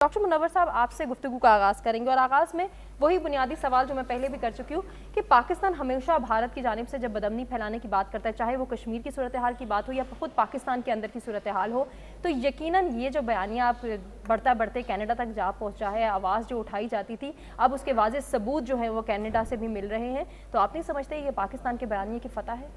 Doctor Munawwar साहब, आपसे गुफ्तगू का आगाज़ करेंगे और आगाज़ में वही बुनियादी सवाल जो मैं पहले भी कर चुकी हूँ कि पाकिस्तान हमेशा भारत की जानिब से जब बदअमनी फैलाने की बात करता है, चाहे वो कश्मीर की सूरत हाल की बात हो या खुद पाकिस्तान के अंदर की सूरत हाल हो, तो यकीनन ये जो बयानिया आप बढ़ता बढ़ते कनाडा तक जा पहुँचा है, आवाज़ जो उठाई जाती थी, अब उसके वाज़ेह सबूत जो है वो कनाडा से भी मिल रहे हैं, तो आप नहीं समझते ये पाकिस्तान के बयानिए की फ़तह है?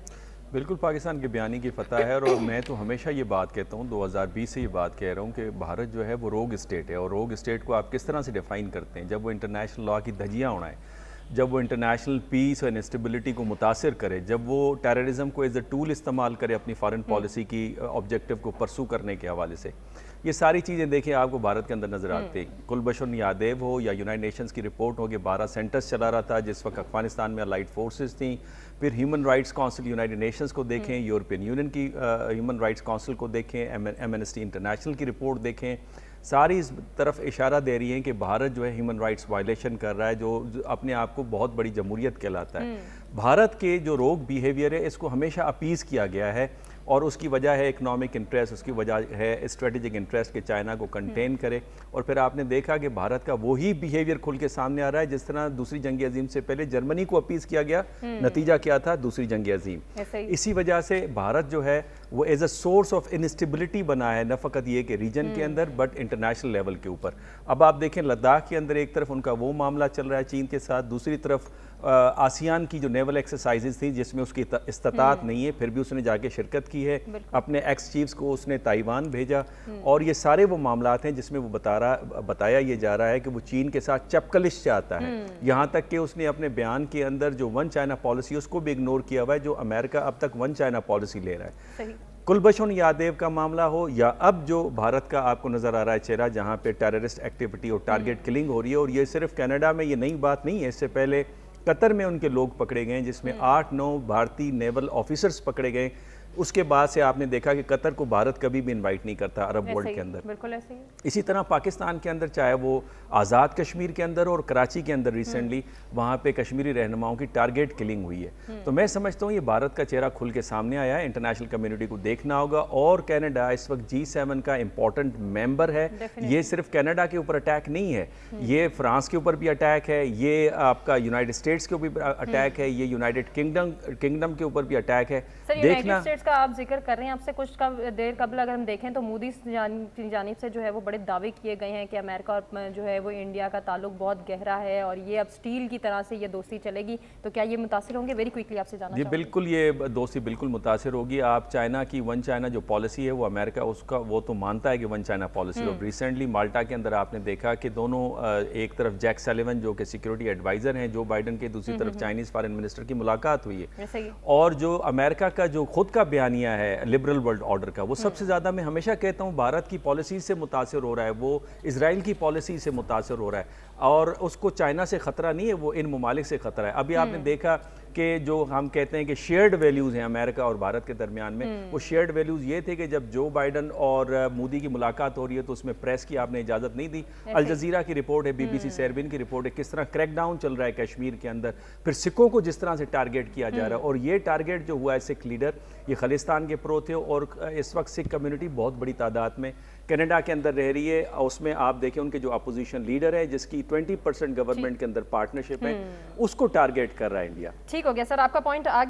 बिल्कुल पाकिस्तान के बयानी की फ़तह है। और मैं तो हमेशा ये बात कहता हूँ, 2020 से ये बात कह रहा हूँ कि भारत जो है वो रोग स्टेट है। और रोग स्टेट को आप किस तरह से डिफ़ाइन करते हैं? जब वो इंटरनेशनल लॉ की धज्जियाँ उड़ाएं, जब वो इंटरनेशनल पीस और इंस्टेबिलिटी को मुतासिर करे, जब वो टेररिज्म को एज अ टूल इस्तेमाल करे अपनी फॉरेन पॉलिसी की ऑब्जेक्टिव को परसू करने के हवाले से, ये सारी चीज़ें देखिए आपको भारत के अंदर नज़र आती हैं। कुलभूषण यादव हो या यूनाइटेड नेशंस की रिपोर्ट हो कि 12 सेंटर्स चला रहा था जिस वक्त अफगानिस्तान में अलाइड फोर्सेस थी। फिर human rights council United Nations को देखें, यूरोपियन यूनियन की ह्यूमन राइट्स काउंसिल को देखें, एमनेस्टी इंटरनेशनल की रिपोर्ट देखें, सारी इस तरफ इशारा दे रही हैं कि भारत जो है ह्यूमन राइट्स वायलेशन कर रहा है, जो अपने आप को बहुत बड़ी जमहूरियत कहलाता है। भारत के जो रोग बिहेवियर है इसको हमेशा अपीज़ किया गया है और उसकी वजह है इकोनॉमिक इंटरेस्ट, उसकी वजह है स्ट्रेटेजिक इंटरेस्ट के चाइना को कंटेन करे। और फिर आपने देखा कि भारत का वही बिहेवियर खुल के सामने आ रहा है जिस तरह दूसरी जंग अजीम से पहले जर्मनी को अपीज़ किया गया। नतीजा क्या था? दूसरी जंग अजीम। इसी वजह से भारत जो है वो as a source of instability बना है, न फ़कत ये कि रीजन के अंदर बट इंटरनेशनल लेवल के ऊपर। अब आप देखें लद्दाख के अंदर एक तरफ उनका वो मामला चल रहा है चीन के साथ, दूसरी तरफ आसियान की जो नेवल एक्सरसाइजेज थी जिसमें उसकी इस्तात नहीं है, फिर भी उसने जाके शिरकत की है। अपने एक्स चीफ्स को उसने ताइवान भेजा। और ये सारे वो मामलात हैं जिसमें वो बताया ये जा रहा है कि वो चीन के साथ चपकलिश चाहता है। यहाँ तक कि उसने अपने बयान के अंदर जो वन चाइना पॉलिसी उसको भी इग्नोर किया हुआ है, जो अमेरिका अब तक वन चाइना पॉलिसी ले रहा है। कुलभूषण यादव का मामला हो या अब जो भारत का आपको नज़र आ रहा है चेहरा जहाँ पे टेररिस्ट एक्टिविटी और टारगेट किलिंग हो रही है। और ये सिर्फ कनाडा में ये नई बात नहीं है, इससे पहले कतर में उनके लोग पकड़े गए जिसमें 8-9 भारतीय नेवल ऑफिसर्स पकड़े गए। उसके बाद से आपने देखा कि कतर को भारत कभी भी इनवाइट नहीं करता अरब वर्ल्ड के अंदर। बिल्कुल ऐसे ही। इसी तरह पाकिस्तान के अंदर, चाहे वो आज़ाद कश्मीर के अंदर और कराची के अंदर रिसेंटली वहाँ पे कश्मीरी रहनुमाओं की टारगेट किलिंग हुई है। तो मैं समझता हूँ ये भारत का चेहरा खुल के सामने आया है, इंटरनेशनल कम्युनिटी को देखना होगा। और कनाडा इस वक्त G7 का इंपॉर्टेंट मेंबर है। ये सिर्फ कनाडा के ऊपर अटैक नहीं है, ये फ्रांस के ऊपर भी अटैक है, ये आपका यूनाइटेड स्टेट्स के ऊपर अटैक है, ये यूनाइटेड किंगडम के ऊपर भी अटैक है। देखना का आप जिक्र कर रहे हैं, आपसे कुछ देर कबल अगर हम देखें तो मोदी की जानिब से जो है वो बड़े दावे किए गए हैं कि अमेरिका और जो है वो इंडिया का ताल्लुक बहुत गहरा है और ये अब स्टील की तरह से ये दोस्ती चलेगी। तो क्या ये मुतासिर होंगे? वेरी क्विकली आपसे जानना जी बिल्कुल, ये दोस्ती बिल्कुल मुतासिर होगी। आप चाइना की वन चाइना जो पॉलिसी है वो अमेरिका उसका वो तो मानता है कि वन चाइना पॉलिसी। और रिसेंटली माल्टा के अंदर आपने देखा कि दोनों, एक तरफ जैक सलिवन जो कि सिक्योरिटी एडवाइजर हैं जो बाइडन के, दूसरी तरफ चाइनीज फॉरेन मिनिस्टर की मुलाकात हुई है। और जो अमेरिका का जो खुद का बयानिया है लिबरल वर्ल्ड ऑर्डर का, वो सबसे ज़्यादा, मैं हमेशा कहता हूँ, भारत की पॉलिसी से मुतासिर हो रहा है, वो इजराइल की पॉलिसी से मुतासिर हो रहा है। और उसको चाइना से ख़तरा नहीं है, वो इन ममालिक से ख़तरा है। अभी आपने देखा कि जो हम कहते हैं कि शेयर्ड वैल्यूज़ हैं अमेरिका और भारत के दरमियान में, वो शेयर्ड वैल्यूज़ ये थे कि जब जो बाइडन और मोदी की मुलाकात हो रही है तो उसमें प्रेस की आपने इजाज़त नहीं दी। अल जज़ीरा की रिपोर्ट है, BBC शेरबिन की रिपोर्ट है, किस तरह क्रैकडाउन चल रहा है कश्मीर के अंदर, फिर सिखों को जिस तरह से टारगेट किया जा रहा है। और ये टारगेट जो हुआ है सिख लीडर, ये खालिस्तान के प्रो थे। और इस वक्त सिख कम्युनिटी बहुत बड़ी तादाद में कनाडा के अंदर रह रही है। उसमें आप देखें उनके जो अपोजिशन लीडर है जिसकी 20% गवर्नमेंट के अंदर पार्टनरशिप है, उसको टारगेट कर रहा है इंडिया। ठीक हो गया सर, आपका पॉइंट